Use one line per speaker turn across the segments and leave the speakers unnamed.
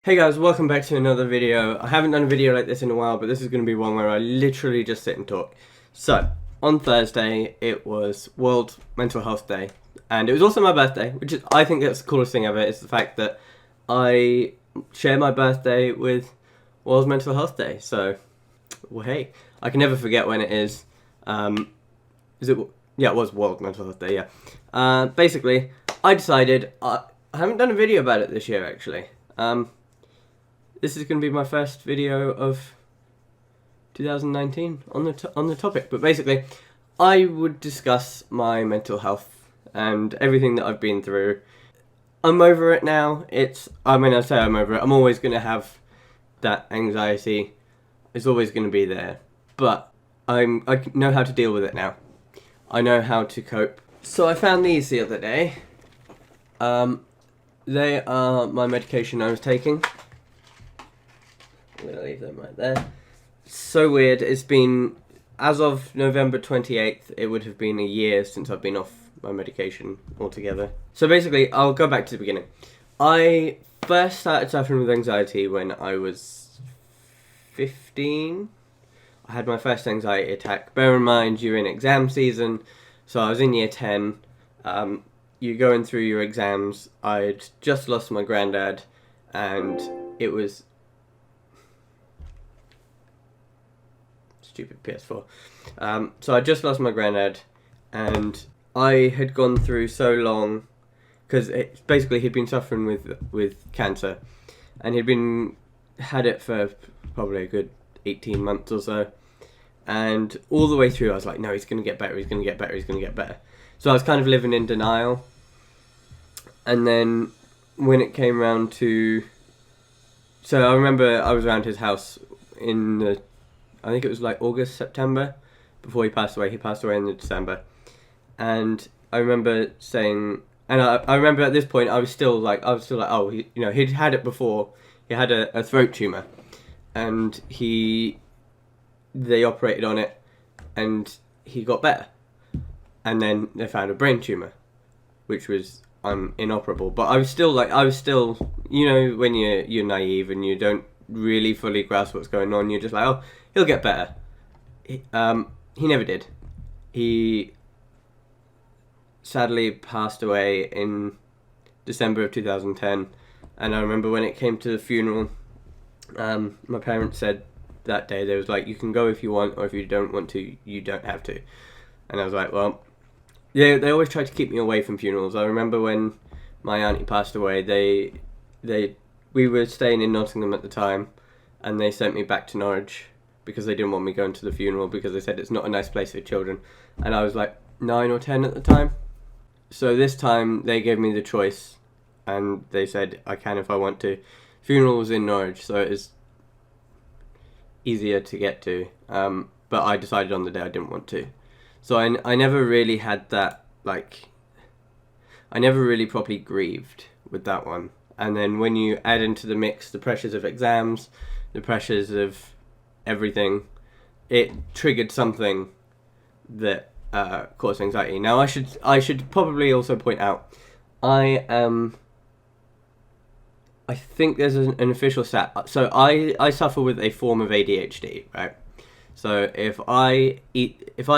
Hey guys, welcome back to another video. I haven't done a video like this in a while, but this is going to be one where I literally just sit and talk. So, on Thursday, it was World Mental Health Day, and it was also my birthday, which is, I think that's the coolest thing ever, is the fact that I share my birthday with World Mental Health Day. So, well, hey, I can never forget when it is. Is it? Yeah, it was World Mental Health Day, yeah. Basically, I decided, I haven't done a video about it this year, actually. This is going to be my first video of 2019 on the topic. But basically, I would discuss my mental health and everything that I've been through. I'm over it now. I say I'm over it. I'm always going to have that anxiety. It's always going to be there. But I know how to deal with it now. I know how to cope. So I found these the other day. They are my medication I was taking. I'm going to leave them right there. So weird. It's been, as of November 28th, it would have been a year since I've been off my medication altogether. So basically, I'll go back to the beginning. I first started suffering with anxiety when I was 15. I had my first anxiety attack. Bear in mind, you're in exam season, so I was in year 10. You're going through your exams. I'd just lost my granddad, and it was... Stupid PS4. So I just lost my granddad, and I had gone through so long, because basically he'd been suffering with cancer, and had it for probably a good 18 months or so, and all the way through I was like, no, he's going to get better, he's going to get better, he's going to get better. So I was kind of living in denial, and then when it came round to... So I remember I was around his house I think it was like August, September, before he passed away. He passed away in December. And I remember saying, and I remember at this point, I was still like, oh, he'd had it before. He had a throat tumour. And they operated on it, and he got better. And then they found a brain tumour, which was inoperable. But I was still, when you're naive and you don't really fully grasp what's going on, you're just like, oh, he'll get better. He never did. He sadly passed away in December of 2010, and I remember when it came to the funeral, my parents said that day, they was like, you can go if you want, or if you don't want to, you don't have to. And I was like, well, yeah, they always tried to keep me away from funerals. I remember when my auntie passed away, we were staying in Nottingham at the time, and they sent me back to Norwich because they didn't want me going to the funeral, because they said it's not a nice place for children. And I was like 9 or 10 at the time. So this time they gave me the choice, and they said I can if I want to. Funeral was in Norwich, so it is easier to get to. But I decided on the day I didn't want to. So I never really had that, I never really properly grieved with that one. And then when you add into the mix the pressures of exams, the pressures of everything, it triggered something that caused anxiety. Now I should probably also point out, I think there's an official stat. So I suffer with a form of ADHD, right? So if I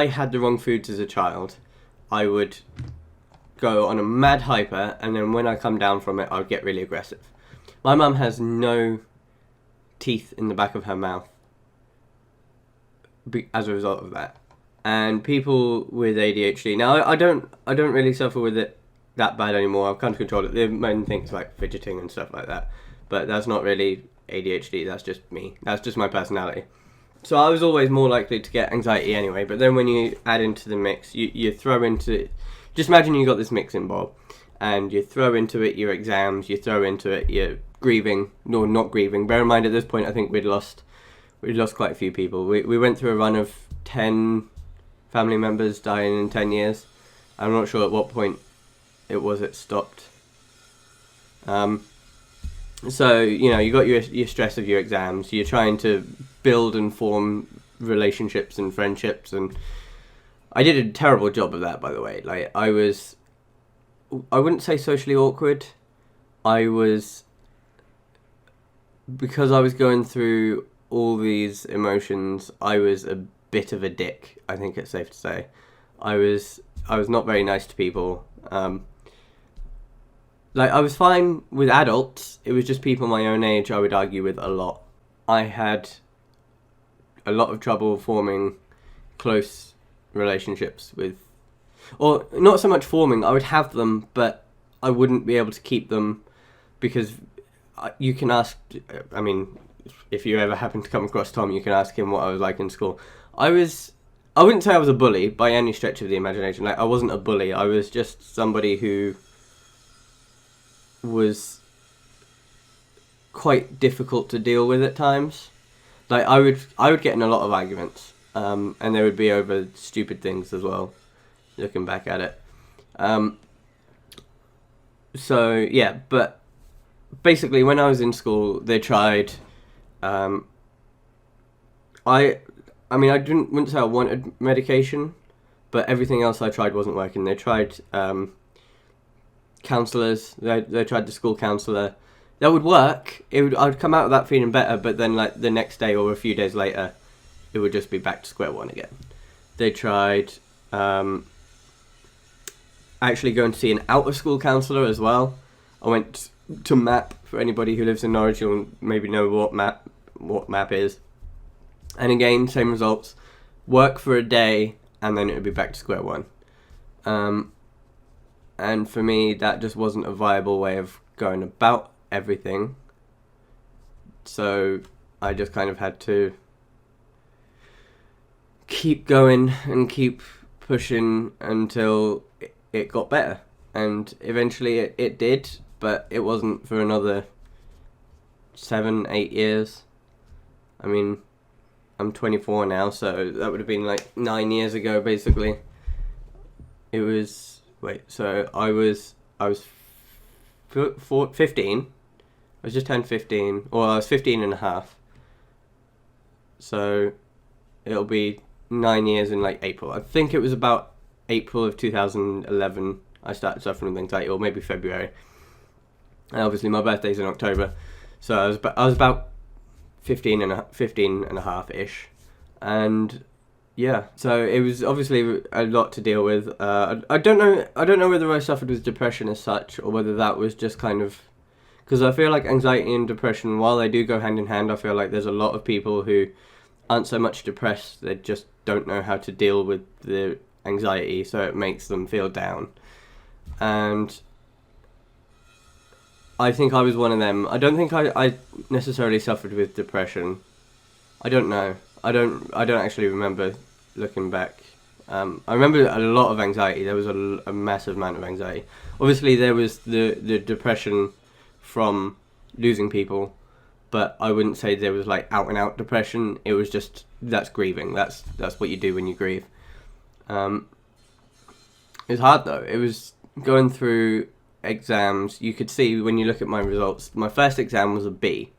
had the wrong foods as a child, I would go on a mad hyper, and then when I come down from it, I would get really aggressive. My mum has no teeth in the back of her mouth as a result of that. And people with ADHD, now I don't really suffer with it that bad anymore. I've come to control it. The main things like fidgeting and stuff like that, but that's not really ADHD. That's just me. That's just my personality. So I was always more likely to get anxiety anyway. But then when you add into the mix, you throw into... Just imagine you got this mixing bowl, and you throw into it your exams, you throw into it your grieving, no, not grieving. Bear in mind, at this point, I think we'd lost quite a few people. We went through a run of 10 family members dying in 10 years. I'm not sure at what point it stopped. So, you got your stress of your exams. You're trying to build and form relationships and friendships, and I did a terrible job of that, by the way. I wouldn't say socially awkward. I was because I was going through all these emotions, I was a bit of a dick. I think it's safe to say, I was not very nice to people. Like, I was fine with adults. It was just people my own age I would argue with a lot. I had a lot of trouble forming close relationships with, or not so much forming. I would have them, but I wouldn't be able to keep them because you can ask. I mean, if you ever happen to come across Tom, you can ask him what I was like in school. I wouldn't say I was a bully by any stretch of the imagination. Like, I wasn't a bully. I was just somebody who was quite difficult to deal with at times. Like, I would get in a lot of arguments, and they would be over stupid things as well. Looking back at it, so yeah. But basically, when I was in school, they tried. I mean, wouldn't say I wanted medication, but everything else I tried wasn't working. They tried counsellors. They tried the school counsellor. That would work. I'd come out of that feeling better, but then like the next day or a few days later, it would just be back to square one again. They tried actually going to see an out of school counsellor as well. I went to MAP. For anybody who lives in Norwich, you'll maybe know what MAP is. And again, same results. Work for a day, and then it would be back to square one. And for me, that just wasn't a viable way of going about everything. So I just kind of had to keep going and keep pushing until it got better. And eventually it did, but it wasn't for another 7-8 years. I mean, I'm 24 now, so that would have been like 9 years ago, basically. It was, so I was 15. I was just turned 15, or I was 15 and a half. So it'll be 9 years in like April. I think it was about April of 2011 I started suffering with anxiety, or maybe February. And obviously my birthday's in October, so I was about 15 and a half ish, and yeah, so it was obviously a lot to deal with. I don't know whether I suffered with depression as such, or whether that was just kind of, because I feel like anxiety and depression, while they do go hand in hand, I feel like there's a lot of people who aren't so much depressed, they just don't know how to deal with the anxiety, so it makes them feel down. And I think I was one of them. I don't think I necessarily suffered with depression. I don't know. I don't actually remember looking back. I remember a lot of anxiety. There was a massive amount of anxiety. Obviously, there was the depression from losing people, but I wouldn't say there was like out and out depression. It was just, that's grieving. That's what you do when you grieve. It was hard though. It was going through exams. You could see when you look at my results, my first exam was a B,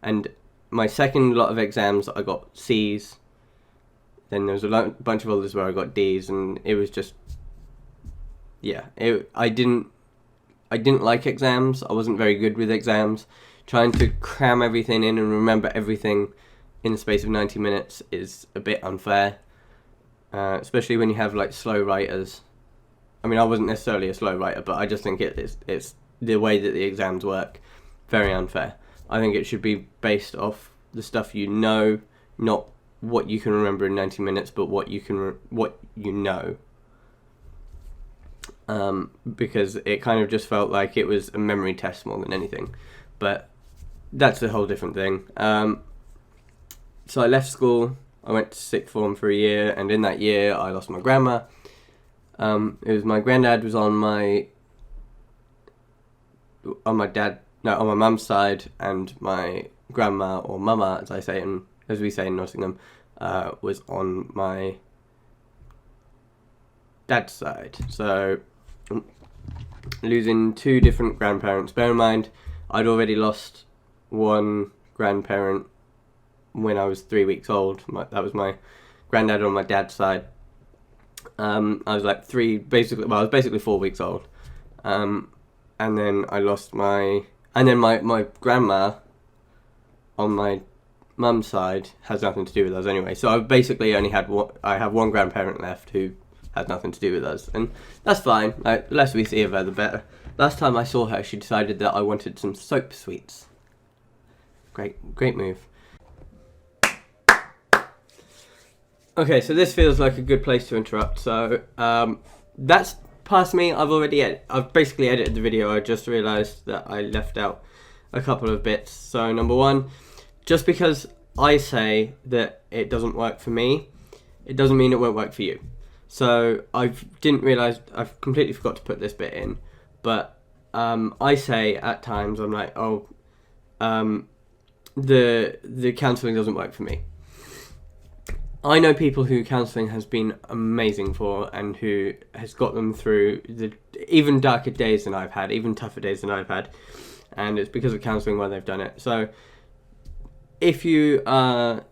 and my second lot of exams I got C's. Then there was a bunch of others where I got D's, and it was just, yeah, I didn't like exams. I wasn't very good with exams. Trying to cram everything in and remember everything in the space of 90 minutes is a bit unfair, especially when you have like slow writers. I mean, I wasn't necessarily a slow writer, but I just think it's the way that the exams work, very unfair. I think it should be based off the stuff you know, not what you can remember in 90 minutes, but what you know. Because it kind of just felt like it was a memory test more than anything. But that's a whole different thing. So I left school, I went to sixth form for a year, and in that year I lost my grandma. It was my granddad was on my mum's side, and my grandma, or mama as we say in Nottingham, was on my dad's side. So losing two different grandparents. Bear in mind, I'd already lost one grandparent when I was 3 weeks old. That was my granddad on my dad's side. I was like I was basically 4 weeks old. And then I lost my grandma on my mum's side has nothing to do with us anyway. So I basically only had I have one grandparent left who has nothing to do with us, and that's fine. Like, the less we see of her, the better. Last time I saw her, she decided that I wanted some soap sweets. Great move. Okay, so this feels like a good place to interrupt. So that's past me. I've basically edited the video. I just realised that I left out a couple of bits. So number one, just because I say that it doesn't work for me, it doesn't mean it won't work for you. So didn't realise, I've completely forgot to put this bit in, but I say at times, I'm like, the counselling doesn't work for me. I know people who counselling has been amazing for, and who has got them through the even darker days than I've had, even tougher days than I've had, and it's because of counselling why they've done it. So if you are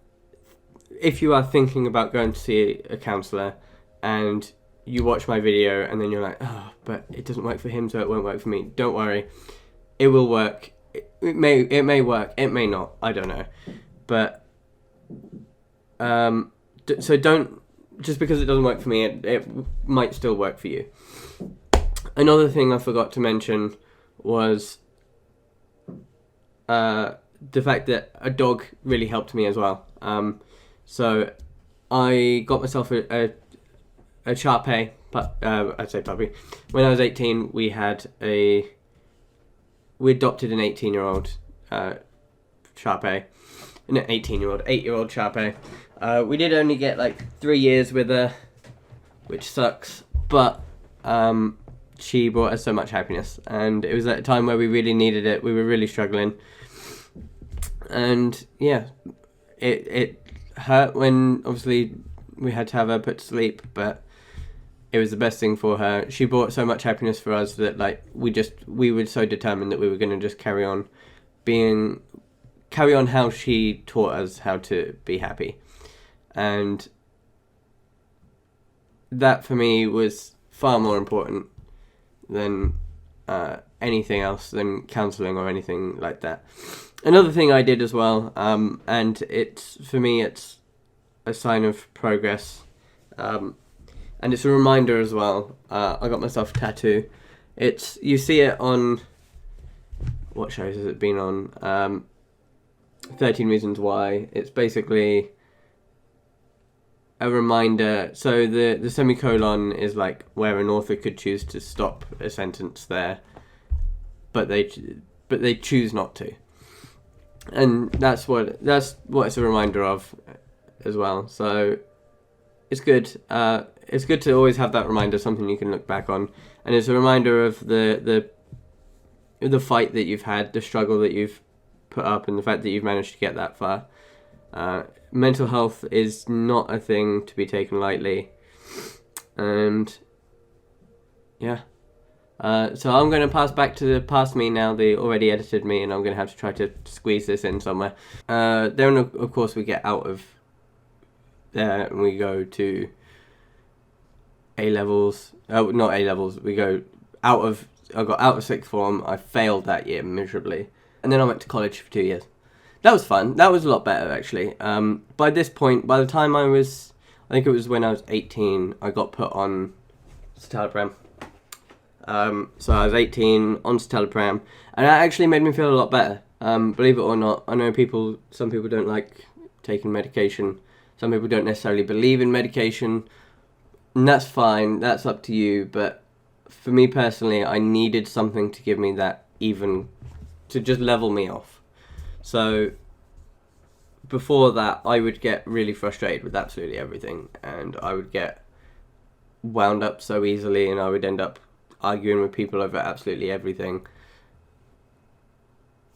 thinking about going to see a counsellor and you watch my video and then you're like, oh, but it doesn't work for him, so it won't work for me, don't worry, it will work. It may work, it may not, I don't know, but so don't, just because it doesn't work for me, it might still work for you. Another thing I forgot to mention was the fact that a dog really helped me as well. So I got myself a Shar-Pei, I'd say puppy. When I was 18, we adopted an 18-year-old Shar-Pei. An 8-year-old Shar-Pei. We did only get like 3 years with her, which sucks, but she brought us so much happiness, and it was at a time where we really needed it. We were really struggling, and yeah, it hurt when obviously we had to have her put to sleep, but it was the best thing for her. She brought so much happiness for us that like we were so determined that we were going to just carry on how she taught us how to be happy. And that for me was far more important than anything else, than counselling or anything like that. Another thing I did as well, and for me it's a sign of progress, and it's a reminder as well. I got myself a tattoo. You see it on, what shows has it been on? 13 Reasons Why. It's basically a reminder. So the semicolon is like where an author could choose to stop a sentence there, but they choose not to, and that's what it's a reminder of as well. So it's good. It's good to always have that reminder, something you can look back on, and it's a reminder of the fight that you've had, the struggle that you've put up, and the fact that you've managed to get that far. Mental health is not a thing to be taken lightly, and yeah. So I'm going to pass back to the past me now, the already edited me, and I'm going to have to try to squeeze this in somewhere. Then of course we get out of there and we go to A-levels. Not A-levels. We go out of. I got out of sixth form. I failed that year miserably, and then I went to college for 2 years. That was fun. That was a lot better, actually. By this point, by the time I think it was when I was 18, I got put on citalopram. So I was 18 on citalopram, and that actually made me feel a lot better. Believe it or not, I know some people don't like taking medication. Some people don't necessarily believe in medication, and that's fine. That's up to you. But for me personally, I needed something to give me that, even to just level me off. So before that, I would get really frustrated with absolutely everything, and I would get wound up so easily, and I would end up arguing with people over absolutely everything.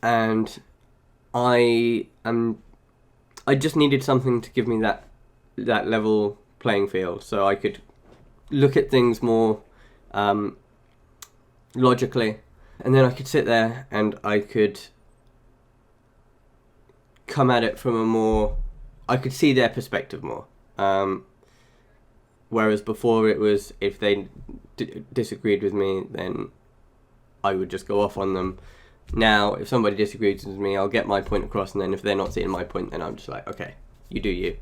And I just needed something to give me that level playing field, so I could look at things more logically, and then I could sit there and I could come at it from I could see their perspective more. Whereas before it was, if they disagreed with me, then I would just go off on them, Now, if somebody disagrees with me, I'll get my point across, and then if they're not seeing my point, then I'm just like, okay, you do you.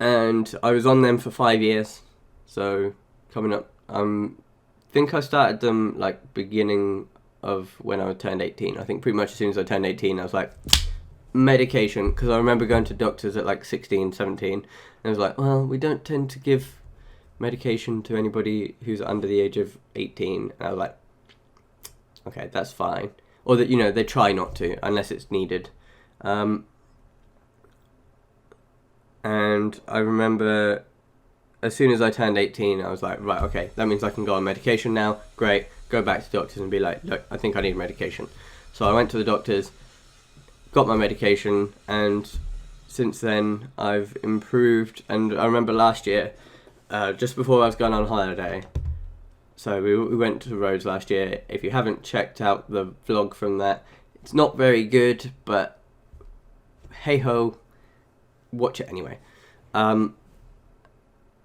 And I was on them for 5 years, so coming up, think I started them like beginning of when I turned 18. I think pretty much as soon as I turned 18, I was like, medication, because I remember going to doctors at like 16, 17, and I was like, well, we don't tend to give medication to anybody who's under the age of 18, and I was like, okay, that's fine. Or that, they try not to, unless it's needed. And I remember as soon as I turned 18, I was like, right, okay, that means I can go on medication now. Great. Go back to doctors and be like, look, I think I need medication. So I went to the doctors, got my medication, and since then I've improved. And I remember last year, just before I was going on holiday, so we went to Rhodes last year. If you haven't checked out the vlog from that, it's not very good, but hey ho, watch it anyway.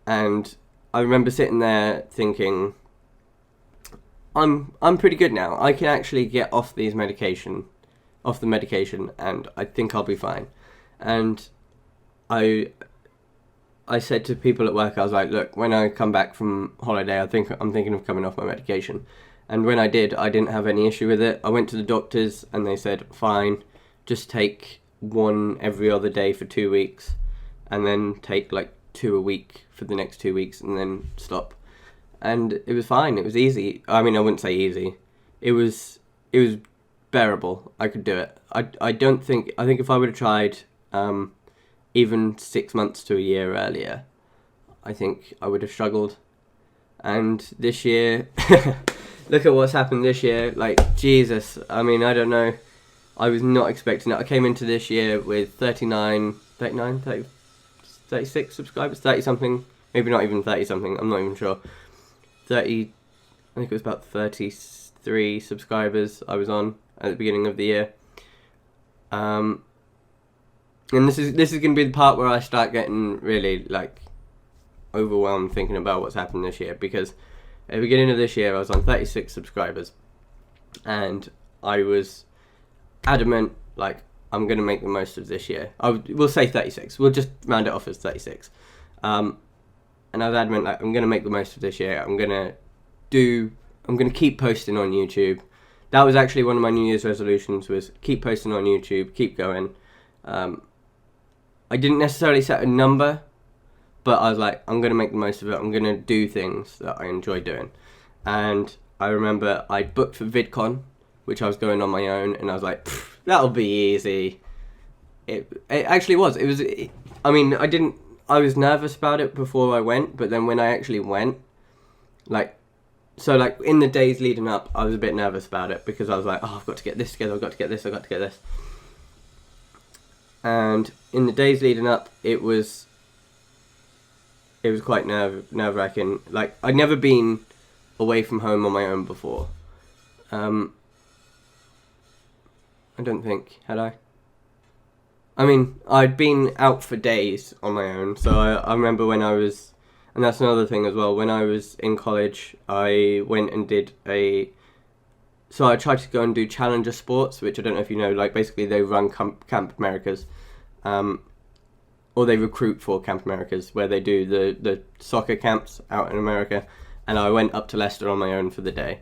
And I remember sitting there thinking, I'm pretty good now. I can actually get off the medication, and I think I'll be fine. And I said to people at work, I was like, look, when I come back from holiday, I'm thinking of coming off my medication. And when I did, I didn't have any issue with it. I went to the doctors and they said, fine, just take one every other day for 2 weeks, and then take like 2 a week for the next 2 weeks, and then stop. And it was fine. It was easy. I mean, I wouldn't say easy. It was bearable. I could do it. I think if I would have tried even 6 months to a year earlier, I think I would have struggled. And this year, look at what's happened this year. Like, Jesus. I mean, I don't know. I was not expecting it. I came into this year with 36 subscribers, 30 something, maybe not even 30 something, I'm not even sure. I think it was about 33 subscribers I was on at the beginning of the year. And this is going to be the part where I start getting really like overwhelmed thinking about what's happened this year, because at the beginning of this year I was on 36 subscribers, and I was adamant, like, I'm going to make the most of this year. We'll say 36. We'll just round it off as 36. And I was adamant, like, I'm going to make the most of this year. I'm going to keep posting on YouTube. That was actually one of my New Year's resolutions, was keep posting on YouTube, keep going. I didn't necessarily set a number, but I was like, I'm going to make the most of it. I'm going to do things that I enjoy doing. And I remember I booked for VidCon, which I was going on my own, and I was like, that'll be easy. It actually was. I was nervous about it before I went, but then when I actually went, in the days leading up, I was a bit nervous about it, because I was like, I've got to get this together, I've got to get this. And in the days leading up, it was quite nerve-wracking. Like, I'd never been away from home on my own before. I don't think, had I? I mean, I'd been out for days on my own, so I remember when I was, and that's another thing as well, when I was in college, I went and so I tried to go and do Challenger Sports, which I don't know if you know, like, basically they run Camp Americas, or they recruit for Camp Americas, where they do the soccer camps out in America, and I went up to Leicester on my own for the day,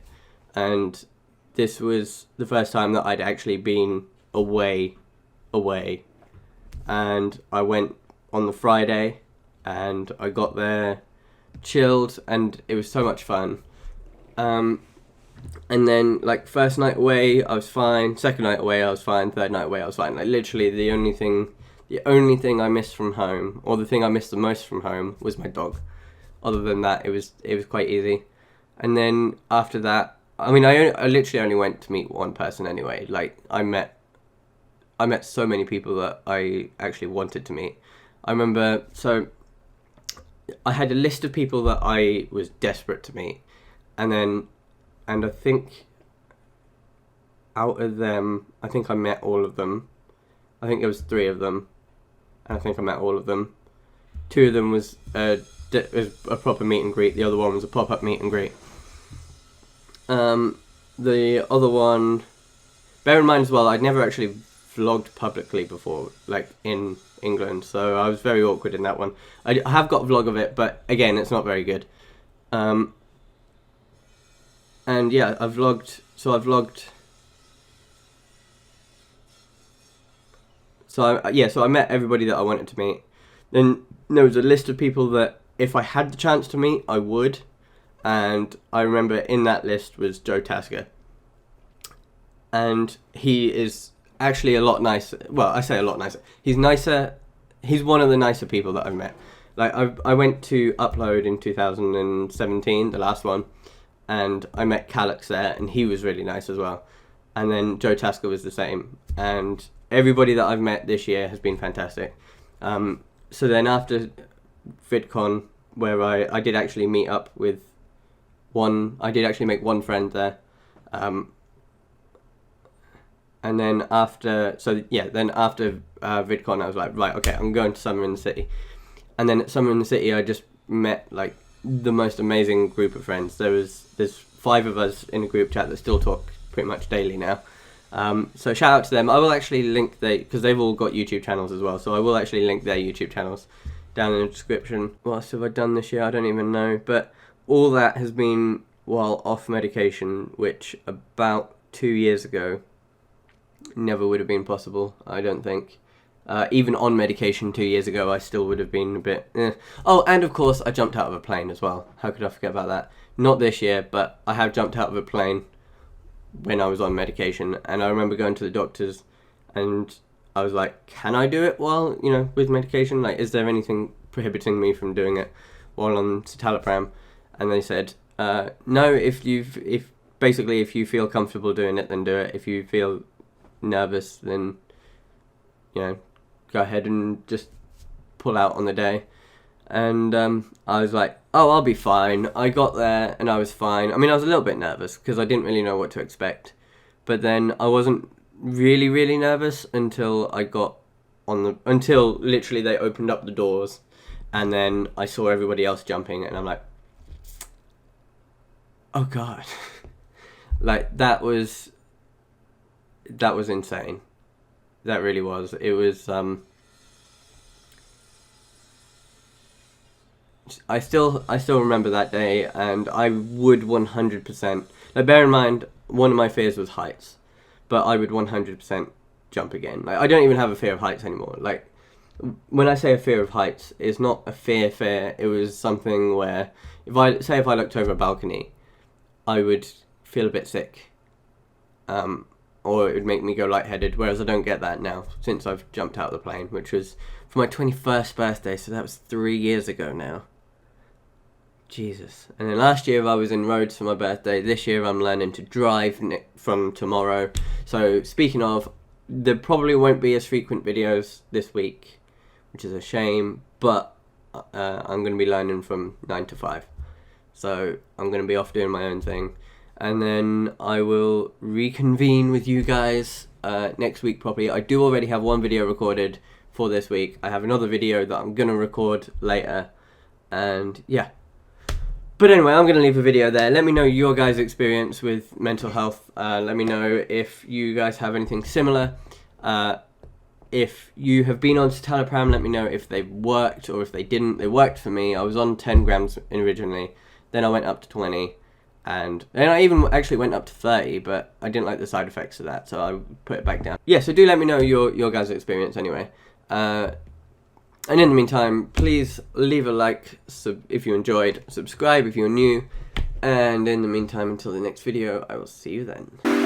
and this was the first time that I'd actually been away, and I went on the Friday, and I got there, chilled, and it was so much fun. And then, like, first night away, I was fine. Second night away, I was fine. Third night away, I was fine. Like, literally, the only thing I missed from home, or the thing I missed the most from home, was my dog. Other than that, it was quite easy. And then after that, I mean, I literally only went to meet one person anyway. Like, I met so many people that I actually wanted to meet. I remember, so I had a list of people that I was desperate to meet, and I think out of them, I think I met all of them. I think there was 3 of them, and I think I met all of them. 2 of them was a proper meet and greet. The other one was a pop-up meet and greet. the other one, bear in mind as well, I'd never actually vlogged publicly before, like in England, so I was very awkward in that one. I have got a vlog of it, but again, it's not very good. And yeah, I vlogged. So I met everybody that I wanted to meet. Then there was a list of people that if I had the chance to meet, I would. And I remember in that list was Joe Tasca. And he is actually a lot nicer. Well, I say a lot nicer. He's nicer. He's one of the nicer people that I've met. Like, I went to Upload in 2017, the last one, and I met Calix there, and he was really nice as well. And then Joe Tasca was the same. And everybody that I've met this year has been fantastic. So then after VidCon, where I did actually meet up with I did actually make one friend there. And then after VidCon, I was like, right, okay, I'm going to Summer in the City. And then at Summer in the City, I just met like the most amazing group of friends. There's 5 of us in a group chat that still talk pretty much daily now. So shout out to them. I will actually link because they've all got YouTube channels as well. So I will actually link their YouTube channels down in the description. What else have I done this year? I don't even know. But all that has been while off medication, which about 2 years ago never would have been possible, I don't think. Even on medication 2 years ago, I still would have been a bit... Oh, and of course, I jumped out of a plane as well. How could I forget about that? Not this year, but I have jumped out of a plane when I was on medication. And I remember going to the doctors and I was like, can I do it while, with medication? Like, is there anything prohibiting me from doing it while on citalopram? And they said, no, if you feel comfortable doing it, then do it. If you feel nervous, then, go ahead and just pull out on the day. And I was like, oh, I'll be fine. I got there and I was fine. I mean, I was a little bit nervous because I didn't really know what to expect. But then I wasn't really, really nervous until I got until literally they opened up the doors and then I saw everybody else jumping and I'm like, oh God. Like, that was insane. That really was. It was, I still remember that day, and I would 100%. Now, bear in mind, one of my fears was heights, but I would 100% jump again. Like, I don't even have a fear of heights anymore. Like, when I say a fear of heights, it's not a fear. It was something where if I looked over a balcony, I would feel a bit sick, or it would make me go lightheaded. Whereas I don't get that now since I've jumped out of the plane, which was for my 21st birthday. So that was 3 years ago now. Jesus. And then last year I was in Rhodes for my birthday. This year I'm learning to drive from tomorrow. So speaking of, there probably won't be as frequent videos this week, which is a shame, but I'm going to be learning from 9 to 5. So I'm going to be off doing my own thing. And then I will reconvene with you guys next week probably. I do already have one video recorded for this week. I have another video that I'm going to record later. And yeah. But anyway, I'm going to leave a video there. Let me know your guys' experience with mental health. Let me know if you guys have anything similar. If you have been on citalopram, let me know if they worked or if they didn't. They worked for me. I was on 10 grams originally. Then I went up to 20. And I even actually went up to 30, but I didn't like the side effects of that, so I put it back down. Yeah, so do let me know your guys' experience anyway. And in the meantime, please leave a like if you enjoyed, subscribe if you're new, and in the meantime, until the next video, I will see you then.